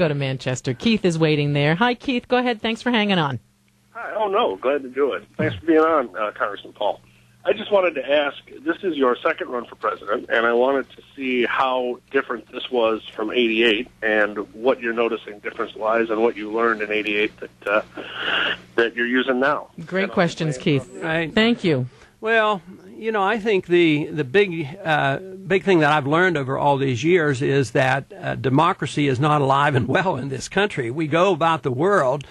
Go to Manchester. Keith is waiting there. Hi, Keith. Go ahead. Thanks for hanging on. Hi. Oh, no. Glad to do it. Thanks for being on, Congressman Paul. I just wanted to ask, this is your second run for president, and I wanted to see how different this was from 88 and what you're noticing difference-wise and what you learned in 88 that you're using now. Great questions, Keith. Thank you. Well, I think the big thing that I've learned over all these years is that democracy is not alive and well in this country. We go about the world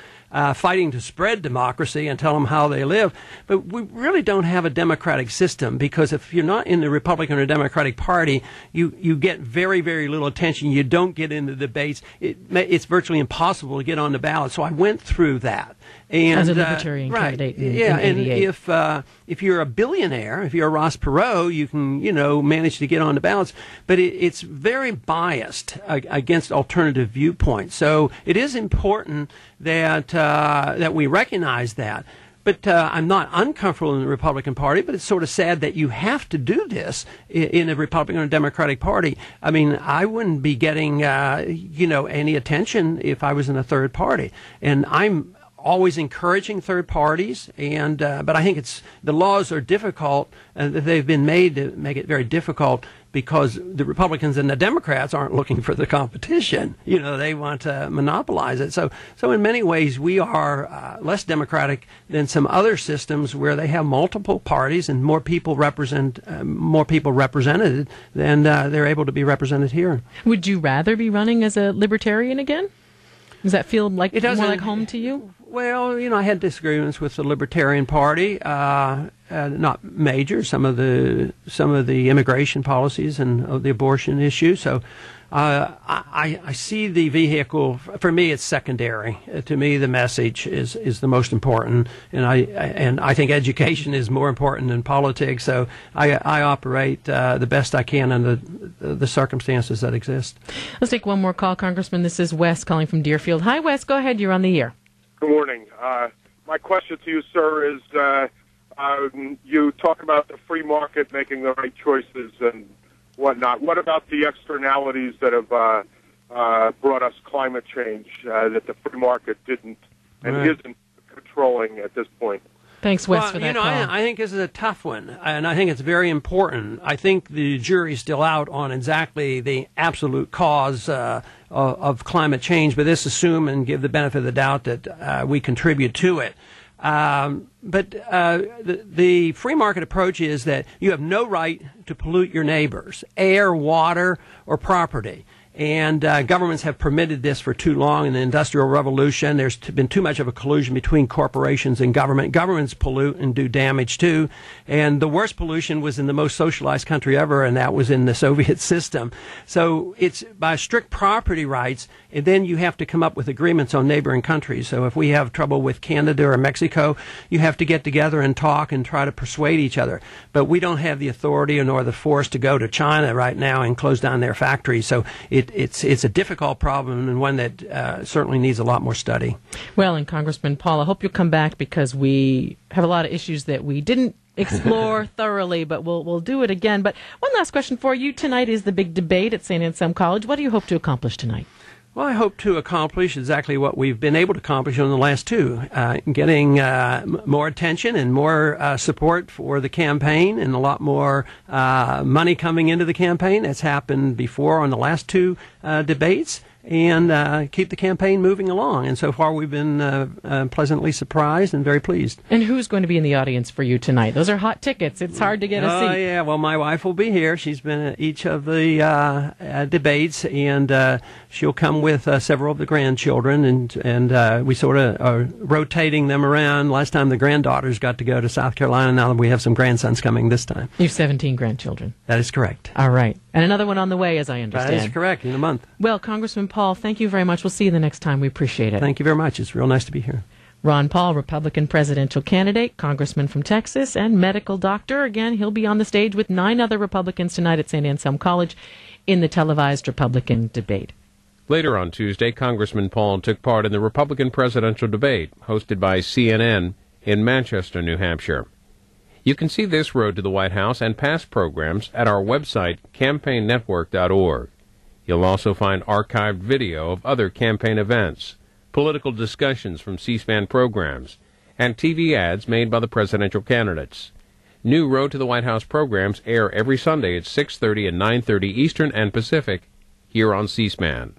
fighting to spread democracy and tell them how they live, but we really don't have a democratic system, because if you're not in the Republican or Democratic Party, you get very, very little attention. You don't get into debates. It's virtually impossible to get on the ballot. So I went through that. And, as a libertarian candidate in and 88. if you're a billionaire, if you're a Ross Perot, you can manage to get on the ballots, but it's very biased against alternative viewpoints. So it is important that we recognize that. But I'm not uncomfortable in the Republican Party, but it's sort of sad that you have to do this in a Republican or Democratic Party. I mean, I wouldn't be getting any attention if I was in a third party, and I'm always encouraging third parties, but I think the laws are difficult, and they've been made to make it very difficult because the Republicans and the Democrats aren't looking for the competition. They want to monopolize it. So in many ways, we are less democratic than some other systems where they have multiple parties and more people represented than they're able to be represented here. Would you rather be running as a libertarian again? Does that feel like more like home to you? Well, I had disagreements with the Libertarian Party, not major. Some of the immigration policies and the abortion issue. So, I see the vehicle. For me, it's secondary. To me, the message is the most important, and I think education is more important than politics. So I operate the best I can under the circumstances that exist. Let's take one more call, Congressman. This is Wes calling from Deerfield. Hi, Wes. Go ahead. You're on the air. Good morning. My question to you, sir, is you talk about the free market making the right choices and whatnot. What about the externalities that have brought us climate change that the free market didn't and isn't controlling at this point? Thanks, Wes, for that call. I think this is a tough one, and I think it's very important. I think the jury's still out on exactly the absolute cause of climate change, but let's assume and give the benefit of the doubt that we contribute to it. But the free market approach is that you have no right to pollute your neighbors, air, water, or property. And governments have permitted this for too long. In the Industrial Revolution, there's been too much of a collusion between corporations and government. Governments pollute and do damage too. And the worst pollution was in the most socialized country ever, and that was in the Soviet system. So it's by strict property rights, and then you have to come up with agreements on neighboring countries. So if we have trouble with Canada or Mexico, you have to get together and talk and try to persuade each other. But we don't have the authority nor the force to go to China right now and close down their factories. So it's a difficult problem, and one that certainly needs a lot more study. Well, and Congressman Paul, I hope you'll come back, because we have a lot of issues that we didn't explore thoroughly, but we'll do it again. But one last question for you. Tonight is the big debate at St. Anselm College. What do you hope to accomplish tonight? Well, I hope to accomplish exactly what we've been able to accomplish on the last two, getting more attention and more support for the campaign, and a lot more money coming into the campaign. That's happened before on the last two debates, and keep the campaign moving along. And so far, we've been pleasantly surprised and very pleased. And who's going to be in the audience for you tonight? Those are hot tickets. It's hard to get a seat. Oh, yeah. Well, my wife will be here. She's been at each of the debates, and she'll come with several of the grandchildren, and we sort of are rotating them around. Last time the granddaughters got to go to South Carolina. Now we have some grandsons coming this time. You have 17 grandchildren. That is correct. All right. And another one on the way, as I understand. That is correct, in a month. Well, Congressman Paul, thank you very much. We'll see you the next time. We appreciate it. Thank you very much. It's real nice to be here. Ron Paul, Republican presidential candidate, congressman from Texas, and medical doctor. Again, he'll be on the stage with 9 other Republicans tonight at St. Anselm College in the televised Republican debate. Later on Tuesday, Congressman Paul took part in the Republican presidential debate hosted by CNN in Manchester, New Hampshire. You can see this road to the White House and past programs at our website, campaignetwork.org. You'll also find archived video of other campaign events, political discussions from C-SPAN programs, and TV ads made by the presidential candidates. New Road to the White House programs air every Sunday at 6:30 and 9:30 Eastern and Pacific here on C-SPAN.